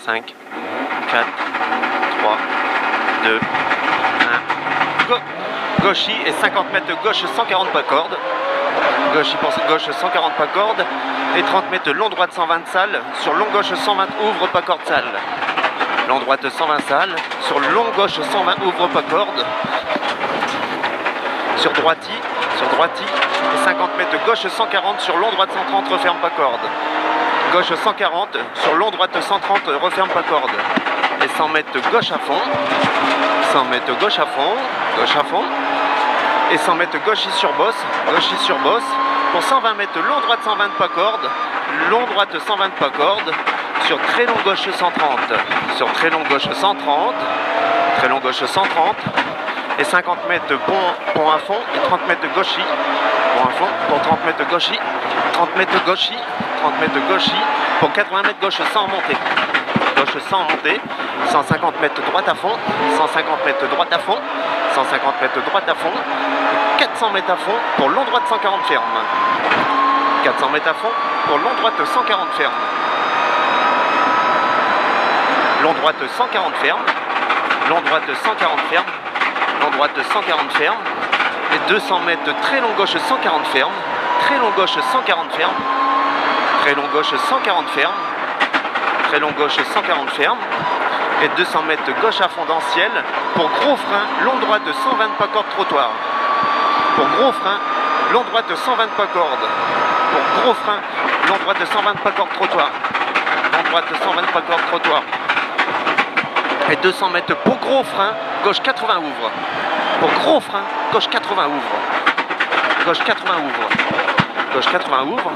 5, 4, 3, 2, 1, go! Gauchy et 50 mètres gauche 140 pas corde. Gauche 140 pas corde et 30 mètres long droite 120 salles sur long gauche 120 ouvre pas corde salle. Long droite 120 salles sur long gauche 120 ouvre pas corde. Sur droiti et 50 mètres gauche 140 sur long droite 130 referme pas corde. Gauche 140 sur long droite 130 referme pas corde. Et 100 mètres gauche à fond. 100 mètres gauche à fond. Et 100 mètres gauche sur bosse, pour 120 mètres long droite 120 pas corde, long droite 120 pas corde, sur très long gauche 130, sur très long gauche 130, et 50 mètres pont à fond, et 30 mètres gauchy, pont à fond, pour 30 mètres gauchy, 30 mètres gauchy, pour 80 mètres gauche sans montée. Gauche sans montée, 150 mètres droite à fond, 150 mètres droite à fond, 150 mètres droite à fond, 400 mètres à fond pour long droite 140 ferme. 400 mètres à fond pour long droite 140 ferme. Long droite 140 ferme, long droite 140 ferme, long droite 140 ferme, et 200 mètres très long gauche 140 ferme, très long gauche 140 ferme, très long gauche 140 ferme, très long gauche 140 ferme, et 200 mètres gauche à fond dans ciel pour gros frein, long droite 120 pas corde trottoir. Pour gros frein, long droite 120 pas corde. Pour gros frein, long droite 120 pas corde trottoir. Long droite 120 pas corde trottoir. Et 200 mètres pour gros frein, gauche 80 ouvre. Pour gros frein, gauche 80 ouvre. Gauche 80 ouvre. Gauche 80 ouvre.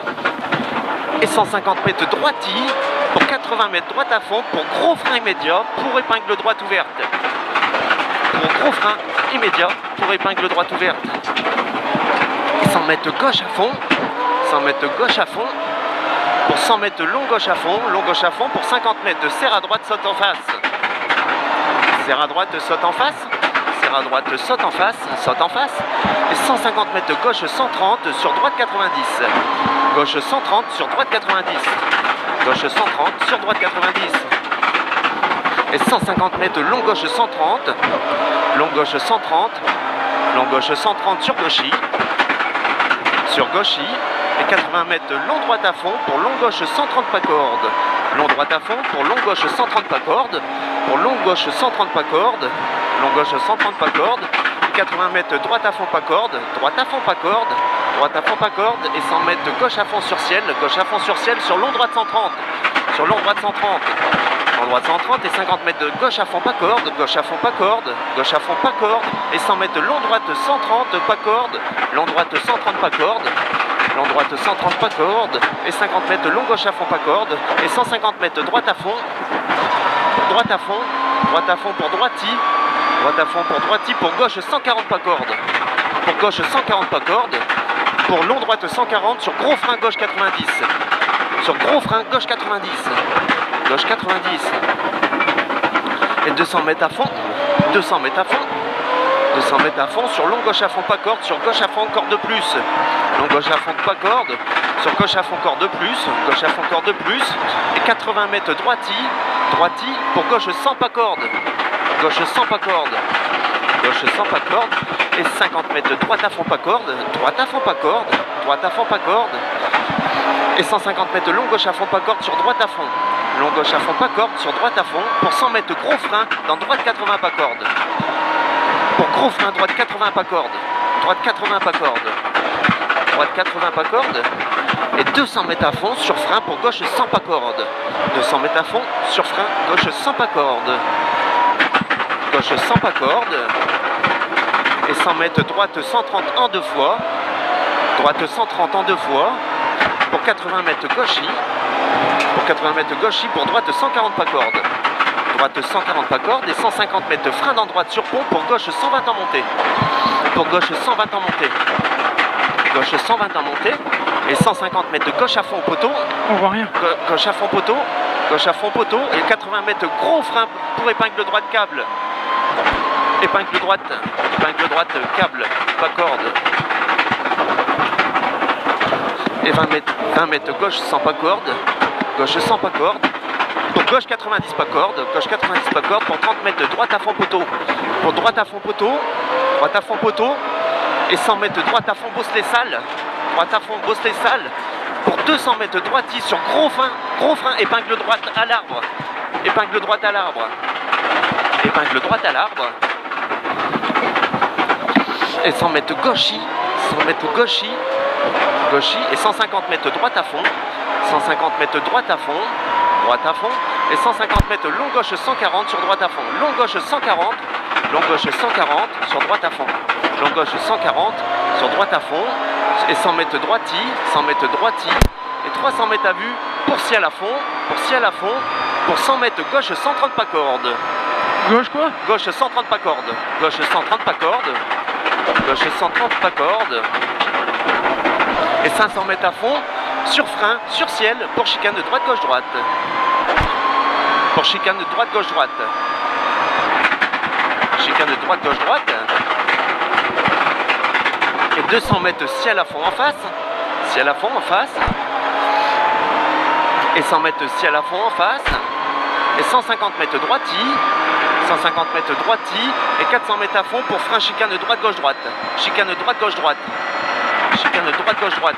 Et 150 mètres droiti pour 80 mètres droite à fond pour gros frein immédiat pour épingle droite ouverte. Pour gros frein immédiat pour épingle droite ouverte. Et 100 mètres gauche à fond, 100 mètres gauche à fond, pour 100 mètres long gauche à fond pour 50 mètres serre à droite saute en face. Serre à droite saute en face, serre à droite saute en face, et 150 mètres gauche 130 sur droite 90. Gauche 130 sur droite 90. Gauche 130 sur droite 90. Et 150 mètres long gauche 130. Long gauche 130. Long gauche 130 sur gauchy. Sur gauchy. Et 80 mètres long droite à fond pour long gauche 130 pas corde. Long droite à fond pour long gauche 130 pas corde. Pour long gauche 130 pas corde. Long gauche 130 pas corde. 80 mètres droite à fond pas corde. Droite à fond pas corde. Droite à fond pas corde. Et 100 mètres gauche à fond sur ciel. Gauche à fond sur ciel sur long droite 130. Sur long droite 130. Long droite 130 et 50 mètres de gauche à fond pas corde. Gauche à fond pas corde. Gauche à fond pas corde. Et 100 mètres long droite 130 pas corde. Long droite 130 pas corde. Long droite 130 pas corde. Et 50 mètres long gauche à fond pas corde. Et 150 mètres droite à fond. Droite à fond. Droite à fond pour droiti. Droite à fond pour droiti pour gauche 140 pas corde. Pour gauche 140 pas corde. Pour long droite 140 sur gros frein gauche 90. Sur gros frein gauche 90. Gauche 90. Et 200 mètres à fond. 200 mètres à fond. 200 mètres à fond sur long gauche à fond pas corde. Sur gauche à fond corde de plus. Long gauche à fond pas corde. Sur gauche à fond corde de plus. Gauche à fond corde de plus. Et 80 mètres droiti. Droiti pour gauche 100 pas corde. Gauche 100 pas corde. Gauche 100 pas corde. Et 50 mètres droite à fond pas corde. Droite à fond pas corde. Droite à fond pas corde. Et 150 mètres long gauche à fond pas corde sur droite à fond. Long gauche à fond pas corde sur droite à fond pour 100 mètres gros frein dans droite 80 pas corde. Pour gros frein droite 80 pas corde. Droite 80 pas corde. Droite 80 pas corde. Et 200 mètres à fond sur frein pour gauche 100 pas corde. 200 mètres à fond sur frein gauche 100 pas corde. Gauche 100 pas corde. Et 100 mètres droite 130 en deux fois. Droite 130 en deux fois. Pour 80 mètres gauchy. Pour 80 mètres gauchy pour droite 140 pas corde. Droite 140 pas corde et 150 mètres frein dans droite sur pont pour gauche 120 en montée. Pour gauche 120 en montée. Gauche 120 en montée. Et 150 mètres de gauche à fond au poteau. On voit rien. Gauche à fond poteau. Gauche à fond poteau. Et 80 mètres gros frein pour épingle droite câble. Épingle droite câble, pas corde. Et 20 mètres gauche sans pas corde. Gauche sans pas corde. Pour gauche 90 pas corde, gauche 90 pas corde pour 30 mètres droite à fond poteau. Pour droite à fond poteau, et 100 mètres droite à fond Bosselet Salles, droite à fond Bosselet Salles. Pour 200 mètres droiti sur gros frein, épingle droite à l'arbre, épingle droite à l'arbre, épingle droite à l'arbre. Et 100 mètres gauchis, 100 mètres gauchis, et 150 mètres droite à fond, 150 mètres droite à fond, et 150 mètres long gauche 140 sur droite à fond, long gauche 140, long gauche 140 sur droite à fond, long gauche 140 sur droite à fond, et 100 mètres droiti, et 300 mètres à vue pour ciel à fond, pour 100 mètres gauche 130 pas corde. Gauche quoi? Gauche 130 pas corde, gauche 130 pas corde, gauche 130 pas corde, et 500 mètres à fond, sur frein, sur ciel, pour chicane de droite, gauche, droite. Pour chicane de droite, gauche, droite. Chicane de droite, gauche, droite. Et 200 mètres ciel à fond en face, ciel à fond en face. Et 100 mètres ciel à fond en face. Et 150 mètres droiti, 150 mètres droiti, et 400 mètres à fond pour frein chicane de droite, gauche, droite. Chicane de droite, gauche, droite. Chicane de droite, gauche, droite.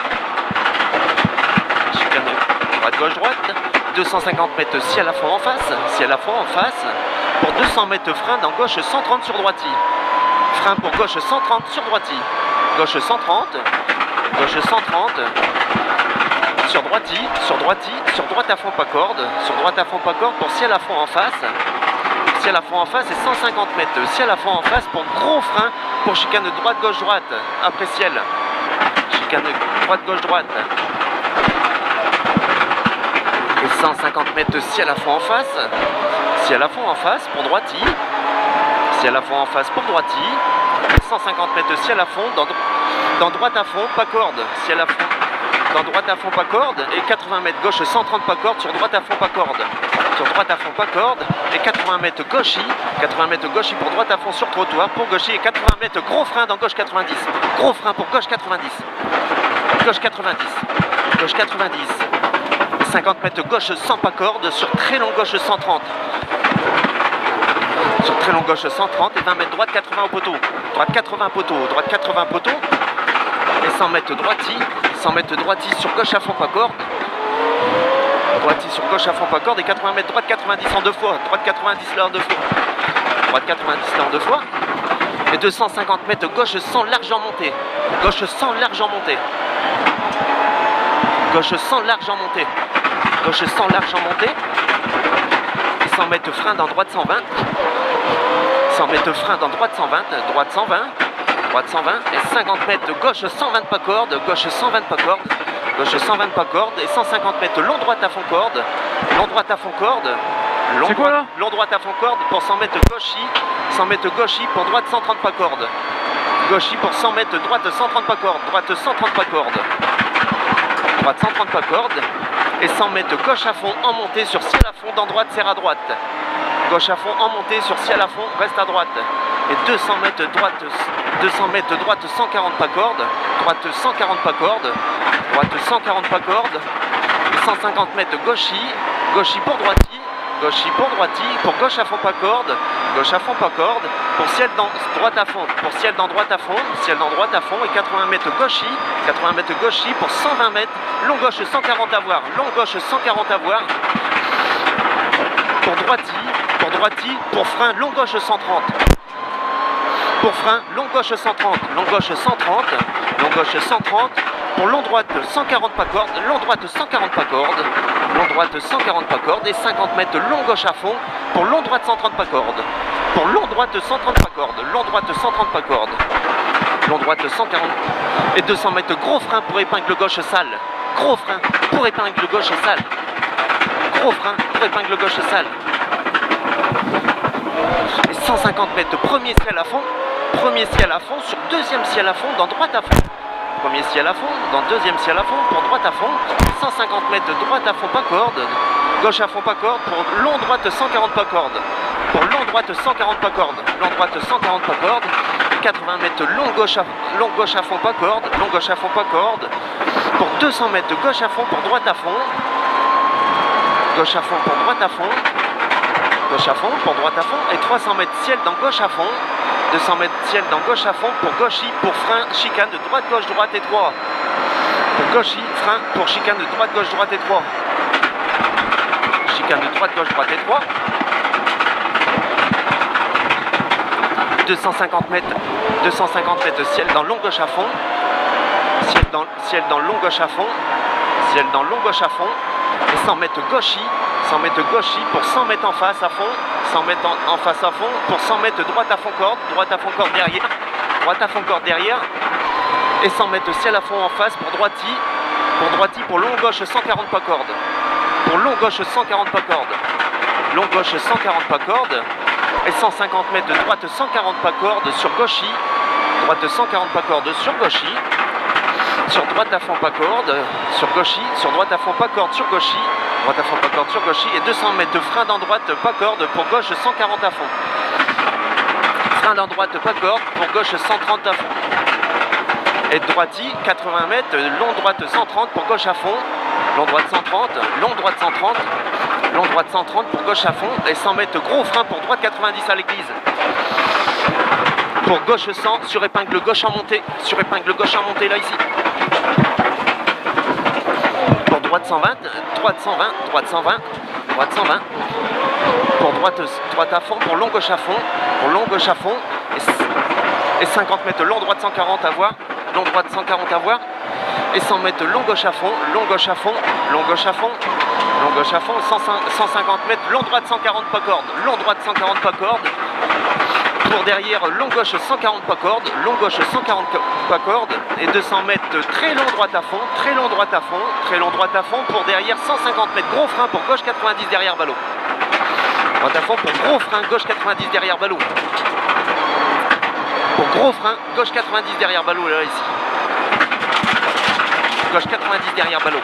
Chicane de droite, gauche, droite. 250 mètres ciel à fond en face, ciel à fond en face. Pour 200 mètres frein dans gauche 130 sur droiti. Frein pour gauche 130 sur droiti. Gauche 130, gauche 130. Sur droiti, sur droite à fond pas corde, sur droite à fond pas corde pour ciel à fond en face. Ciel à fond en face et 150 mètres ciel à fond en face pour gros frein pour chicane de droite, gauche, droite. Après ciel. Chicane de droite, gauche, droite. Et 150 mètres ciel à fond en face. Ciel à fond en face pour droiti. Ciel à fond en face pour droiti. Et 150 mètres ciel à fond dans droite à fond, pas corde. Ciel à fond dans droite à fond, pas corde. Et 80 mètres gauche 130 pas corde sur droite à fond, pas corde. Sur droite à fond, pas corde. Et 80 mètres gauchis. 80 mètres gauchis pour droite à fond sur trottoir pour gauchis. Et 80 mètres gros frein dans gauche 90. Gros frein pour gauche 90. Gauche 90. Gauche 90. 50 mètres gauche sans pas corde sur très long gauche 130. Sur très long gauche 130 et 20 mètres droite 80 au poteau. Droite 80 poteau, droite 80 poteau. Et 100 mètres droiti, 100 mètres droiti sur gauche à fond pas corde. Droiti sur gauche à fond pas corde et 80 mètres droite 90 en deux fois. Droite 90 là en deux fois. Droite 90 là en deux fois. Et 250 mètres gauche sans large en montée. Gauche sans large en montée. Gauche sans large en montée. Gauche sans large en montée. Et 100 mètres frein dans droite 120. 100 mètres frein dans droite 120. Droite 120. Droite 120. Et 50 mètres gauche 120 pas corde. Gauche 120 pas corde. Gauche 120 pas corde. Et 150 mètres long droite à fond corde. Long droite à fond corde. Long droite à fond corde pour 100 mètres gauchis. 100 mètres gauchis pour droite 130 pas corde. Gauchis pour 100 mètres droite 130 pas corde. Droite 130 pas corde. Droite 130 pas corde. Et 100 mètres gauche à fond en montée sur ciel à fond dans droite serre à droite. Gauche à fond en montée sur ciel à fond reste à droite. Et 200 mètres droite 140 pas corde. Droite 140 pas corde. Droite 140 pas corde. Et 150 mètres gauchis. Gauchis pour droiti. Gauchis pour droiti. Pour gauche à fond pas corde. Gauche à fond pas corde. Pour ciel dans droite à fond. Pour ciel dans droite à fond. Ciel dans droite à fond. Et 80 mètres gauchis. 80 mètres gauchis pour 120 mètres. Long gauche 140 à voir. Long gauche 140 à voir. Pour droiti. Pour droiti. Pour frein long gauche 130. Pour frein long gauche 130. Long gauche 130. Long gauche 130. Pour long droite 140 pas corde. Long droite 140 pas corde. Long droite 140 pas corde. Et 50 mètres long gauche à fond. Pour long droite 130 pas corde. Pour long droite 130 pas corde. Long droite 130 pas corde. Long droite 140. Et 200 mètres gros frein pour épingle gauche sale. Gros frein pour épingle gauche sale. Gros frein pour épingle gauche sale. Et 150 mètres premier ciel à fond. Premier ciel à fond sur deuxième ciel à fond dans droite à fond. Premier ciel à fond dans deuxième ciel à fond pour droite à fond. 150 mètres droite à fond pas corde. Gauche à fond pas corde pour long droite 140 pas corde. Pour long droite 140 pas corde. Long droite 140 pas corde. 80 mètres long gauche à fond pas corde. Long gauche à fond pas corde. Pour 200 mètres gauche à fond pour droite à fond. Gauche à fond pour droite à fond. Gauche à fond pour droite à fond. Et 300 mètres ciel dans gauche à fond. 200 mètres ciel dans gauche à fond pour gauchy, pour frein, chicane de droite, gauche, droite et 3. Pour gauchy, frein, pour chicane de droite, gauche, droite et 3. Chicane de droite, gauche, droite et 3. 250 mètres ciel dans long gauche à fond. Ciel dans long gauche à fond. Ciel dans long gauche à fond. Et 100 mètres gauchy. 100 mètres gauchy pour 100 mètres en face à fond. 100 mètres en face à fond pour 100 mètres droite à fond corde. Droite à fond corde derrière. Droite à fond corde derrière. Et 100 mètres ciel à fond en face pour droiti. Pour droiti pour long gauche 140 pas corde. Pour long gauche 140 pas corde. Long gauche 140 pas corde. Et 150 mètres de droite 140 pas corde sur gauchy. Droite 140 pas corde sur gauchy. Sur droite à fond pas corde sur gauchy. Sur droite à fond pas corde sur gauchy. Droite à fond pas corde sur gauchy. Et 200 mètres de frein dans droite pas corde pour gauche 140 à fond. Frein dans droite pas corde pour gauche 130 à fond. Et droiti 80 mètres, long droite 130 pour gauche à fond. Long droite 130, long droite 130. Long droite 130 pour gauche à fond. Et 100 mètres gros frein pour droite 90 à l'église. Pour gauche 100 sur épingle gauche en montée. Sur épingle gauche en montée là ici. Pour droite 120, droite 120, droite 120, droite 120. Pour droite à fond, pour long gauche à fond. Pour long gauche à fond. Et 50 mètres long droite 140 à voir. Long droite 140 à voir. Et 100 mètres long gauche à fond. Long gauche à fond. Long gauche à fond. Long gauche à fond. 150 mètres long droite 140 pas corde. Long droite 140 pas corde. Pour derrière, long gauche 140 pas corde, long gauche 140 pas corde, et 200 mètres très long droite à fond, très long droite à fond, très long droite à fond, pour derrière 150 mètres gros frein pour gauche 90 derrière ballot. Droite à fond pour gros frein, gauche 90 derrière ballot. Pour gros frein, gauche 90 derrière ballot là ici. Gauche 90 derrière ballot.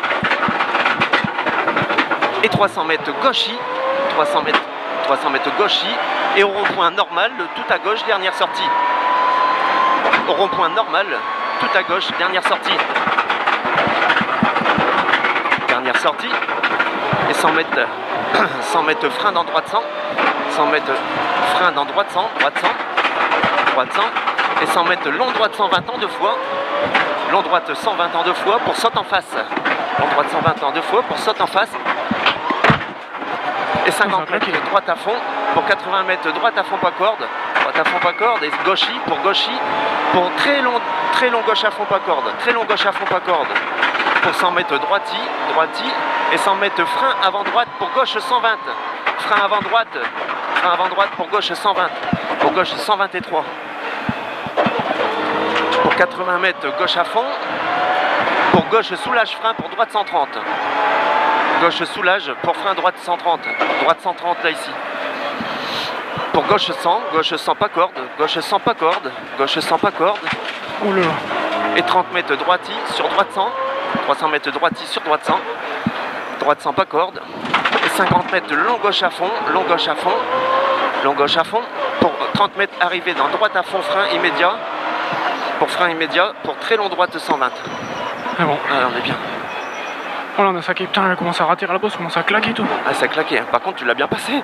Et 300 mètres gauchy, 300 mètres gauchy. Et au rond-point normal, tout à gauche, dernière sortie. Au rond-point normal, tout à gauche, dernière sortie. Dernière sortie. Et 100 mètres frein dans droite 100. 100 mètres frein dans droite 100, droite 100, droite 100. Et 100 mètres long droite 120 ans deux fois. Long droite 120 ans deux fois pour saute en face. Long droite 120 ans deux fois pour saute en face. Et 50 mètres de droite à fond pour 80 mètres droite à fond pas corde. Droite à fond pas corde. Et gauchy pour très long gauche à fond pas corde. Très long gauche à fond pas corde. Pour 100 mètres droiti. Et 100 mètres frein avant droite pour gauche 120. Frein avant droite pour gauche 120. Pour gauche 123. Pour 80 mètres gauche à fond. Pour gauche soulage frein pour droite 130. Gauche soulage pour frein droite 130. Droite 130 là ici. Pour gauche 100 pas corde. Gauche 100 pas corde. Gauche 100 pas corde. Oh là là. Et 30 mètres droiti sur droite 100. 300 mètres droiti sur droite 100. Droite 100 pas corde. Et 50 mètres long gauche à fond. Long gauche à fond. Long gauche à fond. Pour 30 mètres arrivé dans droite à fond frein immédiat. Pour frein immédiat. Pour très long droite 120. Ah bon. Ah, on est bien. Oh là, on a ça qui, putain, elle commence à rater à la bosse, commence à claquer et tout. Ah, ça a claqué. Par contre, tu l'as bien passé.